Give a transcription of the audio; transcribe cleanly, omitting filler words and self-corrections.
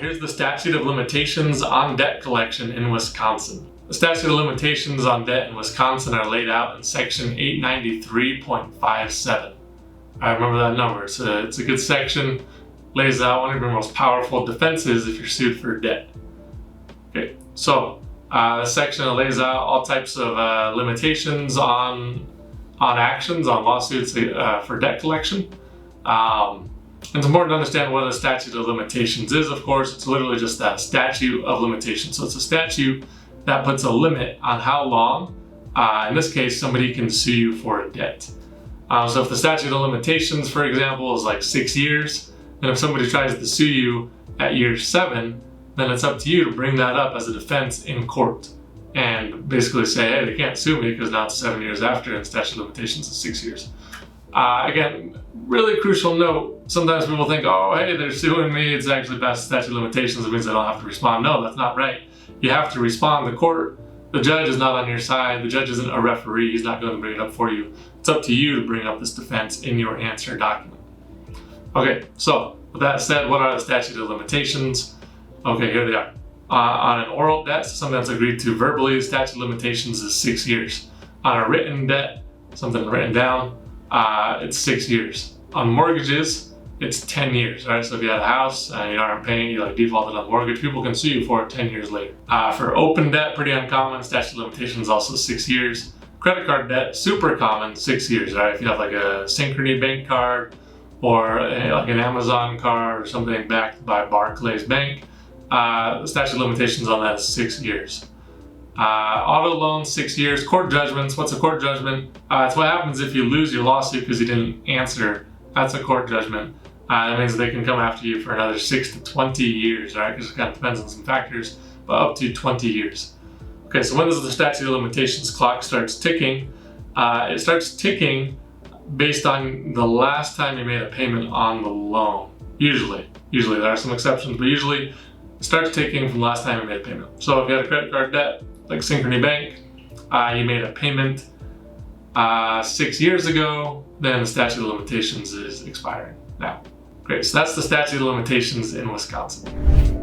here's the statute of limitations on debt collection in Wisconsin. The statute of limitations on debt in Wisconsin are laid out in section 893.57. I remember that number. It's a good section. Lays out one of your most powerful defenses if you're sued for debt. Okay, so this section lays out all types of limitations on actions, on lawsuits for debt collection. It's important to understand what a statute of limitations is. Of course, it's literally just that statute of limitations. So it's a statute that puts a limit on how long, in this case, somebody can sue you for a debt. So if the statute of limitations, for example, is like 6 years, and if somebody tries to sue you at year 7, then it's up to you to bring that up as a defense in court and basically say, hey, they can't sue me because now it's 7 years after and statute of limitations is 6 years. Again, really crucial note, sometimes people think, oh, hey, they're suing me, it's actually past the statute of limitations, it means I don't have to respond. No, that's not right. You have to respond. The court, the judge is not on your side. The judge isn't a referee. He's not going to bring it up for you. It's up to you to bring up this defense in your answer document. Okay, so with that said, what are the statute of limitations? Okay, here they are. On an oral debt, something that's agreed to verbally, the statute of limitations is 6 years. On a written debt, something written down, it's 6 years. On mortgages, it's 10 years, right? So if you had a house and you aren't paying, you defaulted on the mortgage, people can sue you for it 10 years later. For open debt, pretty uncommon, statute of limitations also 6 years. Credit card debt, super common, 6 years, right? If you have like a Synchrony bank card or like an Amazon card or something backed by Barclays Bank, the statute of limitations on that is 6 years. Auto loans, 6 years. Court judgments, what's a court judgment? It's what happens if you lose your lawsuit because you didn't answer. That's a court judgment. That means they can come after you for another 6 to 20 years, right? Because it kind of depends on some factors, but up to 20 years. Okay, so when does the statute of limitations clock starts ticking? It starts ticking based on the last time you made a payment on the loan. Usually, there are some exceptions, but usually it starts ticking from the last time you made a payment. So if you had a credit card debt, like Synchrony Bank, you made a payment 6 years ago, then the statute of limitations is expiring now. Great, so that's the statute of limitations in Wisconsin.